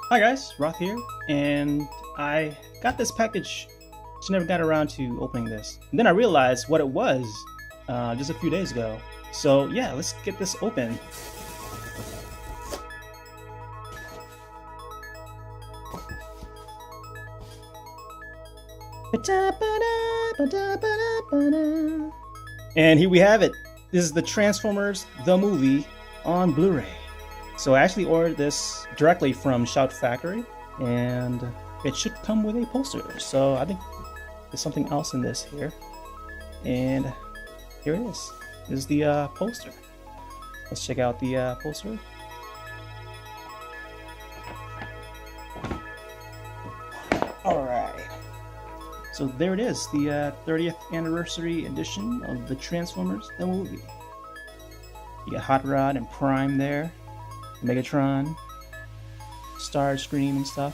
Hi guys, Roth here, and I got this package, just never got around to opening this. And then I realized what it was just a few days ago. So yeah, let's get this open. And here we have it. This is the Transformers, the movie, on Blu-ray. So I actually ordered this directly from Shout Factory, and it should come with a poster. So I think there's something else in this here. And here it is. This is the poster. Let's check out the poster. Alright. So there it is, the 30th anniversary edition of the Transformers, the movie. You got Hot Rod and Prime there. Megatron, Starscream and stuff.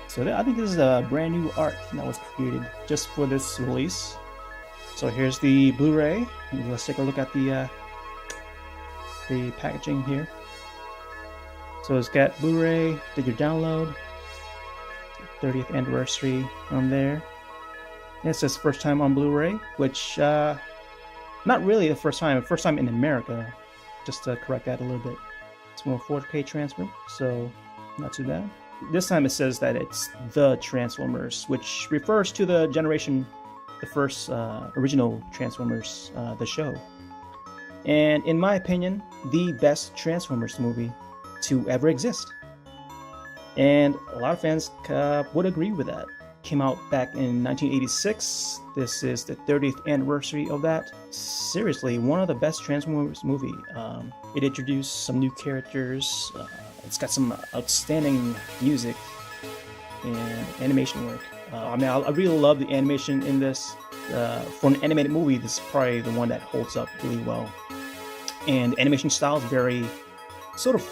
So I think this is a brand new art that was created just for this release. So here's the Blu-ray. Let's take a look at the packaging here. So it's got Blu-ray, did your download, 30th anniversary on there. And it says first time on Blu-ray, which not really the first time in America. Just to correct that a little bit. It's more 4K transfer, so not too bad. This time it says that it's the Transformers, which refers to the generation, the first original Transformers, the show. And in my opinion, the best Transformers movie to ever exist. And a lot of fans would agree with that. Came out back in 1986. This is the 30th anniversary of that. Seriously, one of the best Transformers movie. It introduced some new characters. It's got some outstanding music and animation work. I mean, I really love the animation in this. For an animated movie, this is probably the one that holds up really well. And the animation style is very sort of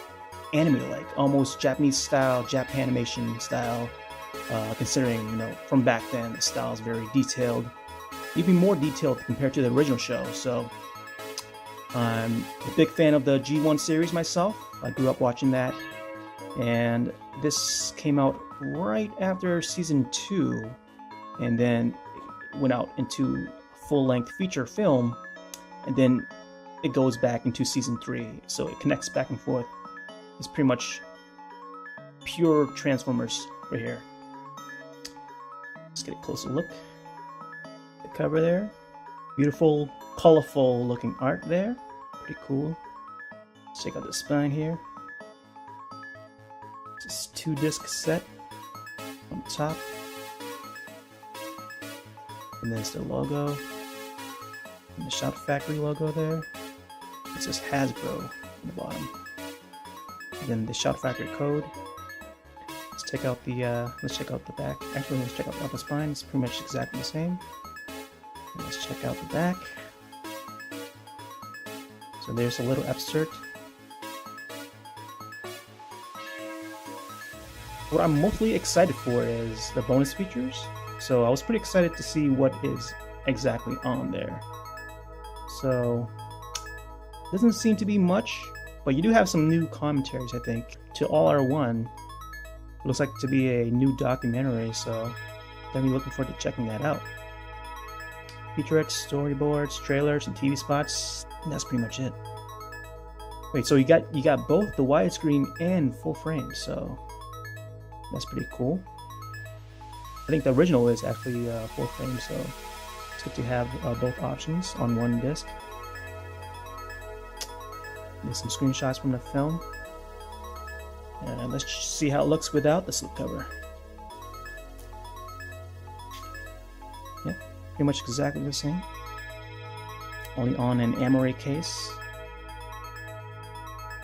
anime-like, almost Japanese style, Japanimation style. Considering, you know, from back then, the style is very detailed, even more detailed compared to the original show. So I'm a big fan of the G1 series myself. I grew up watching that, and this came out right after season 2, and then it went out into full-length feature film, and then it goes back into season 3, so it connects back and forth. It's pretty much pure Transformers right here. Let's get a closer look. The cover there. Beautiful, colorful looking art there. Pretty cool. Let's check out the spine here. Just 2-disc set on top. And there's the logo. And the Shout Factory logo there. It says Hasbro on the bottom. And then the Shout Factory code. Let's check out the back. Actually, let's check out the spine. It's pretty much exactly the same. And let's check out the back. So there's a little excerpt. What I'm mostly excited for is the bonus features. So I was pretty excited to see what is exactly on there. So doesn't seem to be much, but you do have some new commentaries, I think. To All Are One. Looks like to be a new documentary, so definitely looking forward to checking that out. Featurettes, storyboards, trailers, and TV spots. And that's pretty much it. Wait, so you got both the widescreen and full frame, so that's pretty cool. I think the original is actually full frame, so it's good to have both options on one disc. There's some screenshots from the film. And let's see how it looks without the slipcover. Yep, pretty much exactly the same. Only on an Amory case.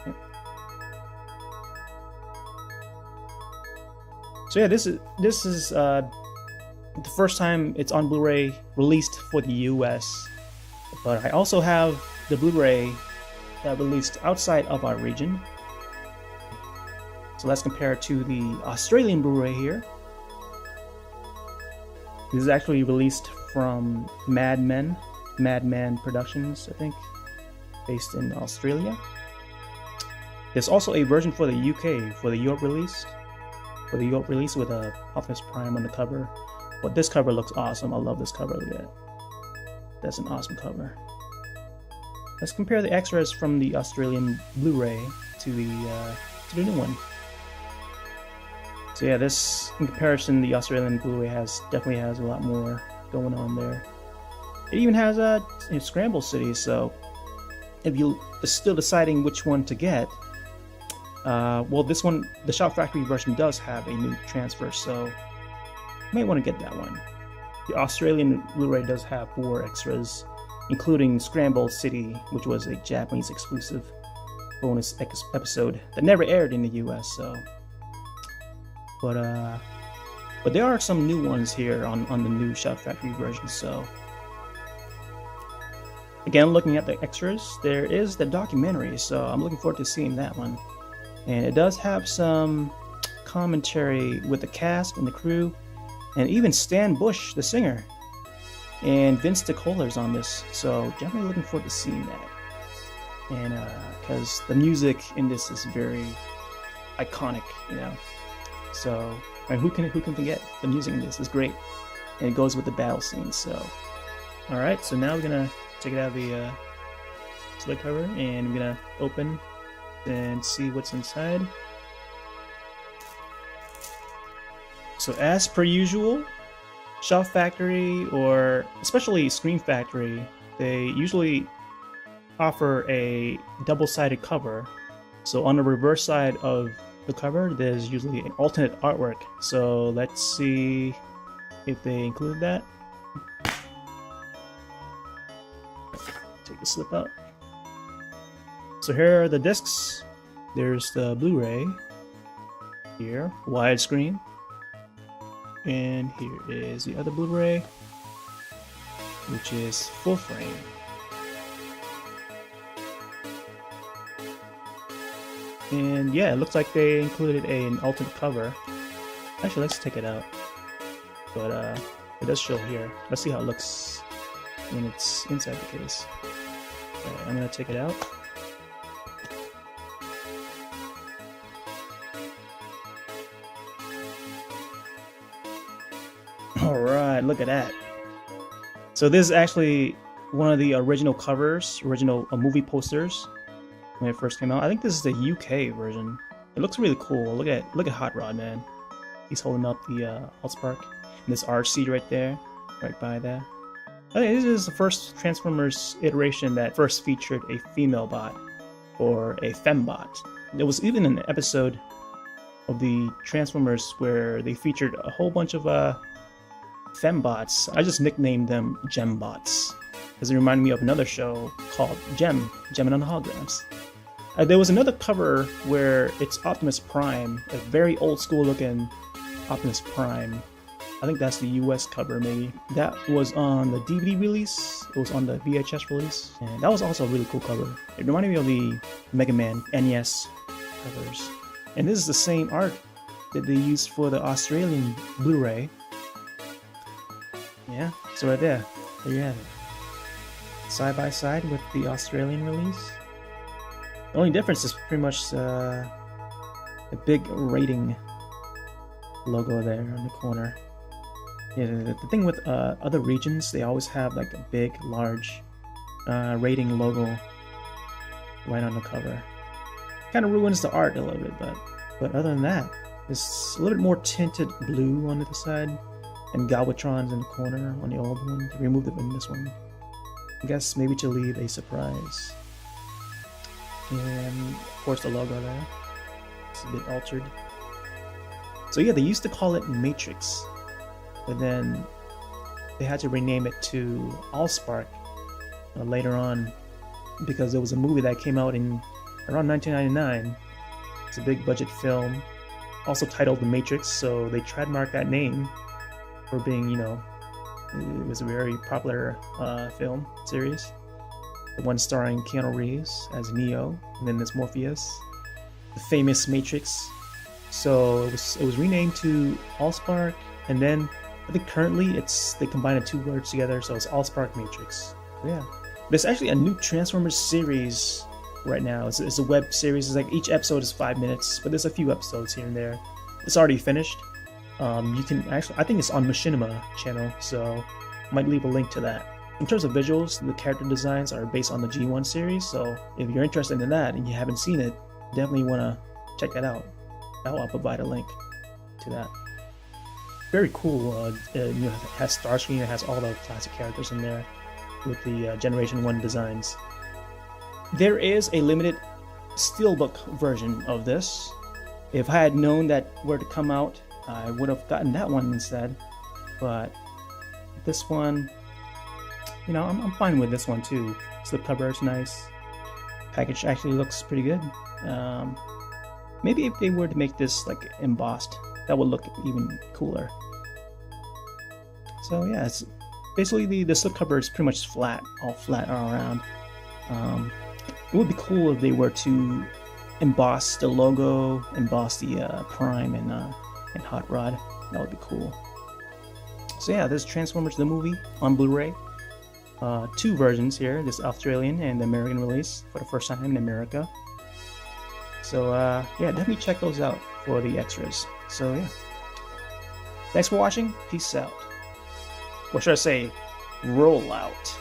Yep. So yeah, this is the first time it's on Blu-ray released for the US. But I also have the Blu-ray released outside of our region. So let's compare it to the Australian Blu-ray here. This is actually released from Madman Productions, I think, based in Australia. There's also a version for the UK, for the Europe release. With a Optimus Prime on the cover. But this cover looks awesome. I love this cover. Look at that. That's an awesome cover. Let's compare the extras from the Australian Blu-ray to the new one. So yeah, this in comparison, the Australian Blu-ray definitely has a lot more going on there. It even has Scramble City. So if you are still deciding which one to get, well, this one, the Shout Factory version, does have a new transfer, so you might want to get that one. The Australian Blu-ray does have 4 extras, including Scramble City, which was a Japanese exclusive bonus episode that never aired in the US. So, but there are some new ones here on the new Shout Factory version. So, again, looking at the extras, there is the documentary, so I'm looking forward to seeing that one. And it does have some commentary with the cast and the crew, and even Stan Bush, the singer, and Vince DiCola's on this. So definitely looking forward to seeing that. And because the music in this is very iconic, you know. So who can forget the music in this is great, and it goes with the battle scene. So all right, so now we're gonna take it out of the slip cover, and we're gonna open and see what's inside. So as per usual, Shout Factory, or especially Scream Factory, they usually offer a double-sided cover. So on the reverse side of the cover, there's usually an alternate artwork. So let's see if they include that. Take the slip out. So here are the discs. There's the Blu-ray here, widescreen, and here is the other Blu-ray, which is full frame. And yeah, it looks like they included an alternate cover. Actually, let's take it out. But it does show here. Let's see how it looks when it's inside the case. Alright, I'm gonna take it out. Alright, look at that. So this is actually one of the original covers, original movie posters when it first came out. I think this is the UK version. It looks really cool. Look at Hot Rod, man. He's holding up the Allspark. And this RC right there, right by there. I think this is the first Transformers iteration that first featured a female bot, or a fembot. There was even an episode of the Transformers where they featured a whole bunch of fembots. I just nicknamed them Gembots, because it reminded me of another show called Gem and on the Holograms. There was another cover where it's Optimus Prime, a very old school looking Optimus Prime. I think that's the US cover, maybe. That was on the DVD release, it was on the VHS release, and that was also a really cool cover. It reminded me of the Mega Man NES covers. And this is the same art that they used for the Australian Blu-ray. Yeah, so right there you have it. Side by side with the Australian release. The only difference is pretty much the big rating logo there on the corner. Yeah, the thing with other regions, they always have like a big, large rating logo right on the cover. Kind of ruins the art a little bit, but other than that, it's a little bit more tinted blue on the side, and Galvatron's in the corner on the old one. They removed it from this one. I guess maybe to leave a surprise. And of course the logo there. It's a bit altered. So yeah, they used to call it Matrix, but then they had to rename it to Allspark later on, because there was a movie that came out in around 1999. It's a big budget film, also titled The Matrix, so they trademarked that name for being, you know, it was a very popular film series. The one starring Keanu Reeves as Neo, and then there's Morpheus, the famous Matrix. So it was renamed to Allspark, and then I think currently they combined the two words together, so it's Allspark Matrix. Yeah, there's actually a new Transformers series right now. It's a web series. It's like each episode is 5 minutes, but there's a few episodes here and there. It's already finished. You can actually, I think it's on Machinima channel, so I might leave a link to that. In terms of visuals, the character designs are based on the G1 series, so if you're interested in that and you haven't seen it, definitely want to check that out. I'll provide a link to that. Very cool. It has Starscream. It has all the classic characters in there with the Generation 1 designs. There is a limited steelbook version of this. If I had known that were to come out, I would have gotten that one instead. But this one, you know, I'm fine with this one too. Slipcover is nice. Package actually looks pretty good. Maybe if they were to make this like embossed, that would look even cooler. So yeah, it's basically the slipcover is pretty much flat, all flat all around. It would be cool if they were to emboss the logo, emboss the Prime and Hot Rod. That would be cool. So yeah, this is Transformers the movie on Blu-ray. 2 versions here, this Australian and the American release for the first time in America. So yeah, definitely check those out for the extras. So yeah, thanks for watching. Peace out. Or should I say, roll out.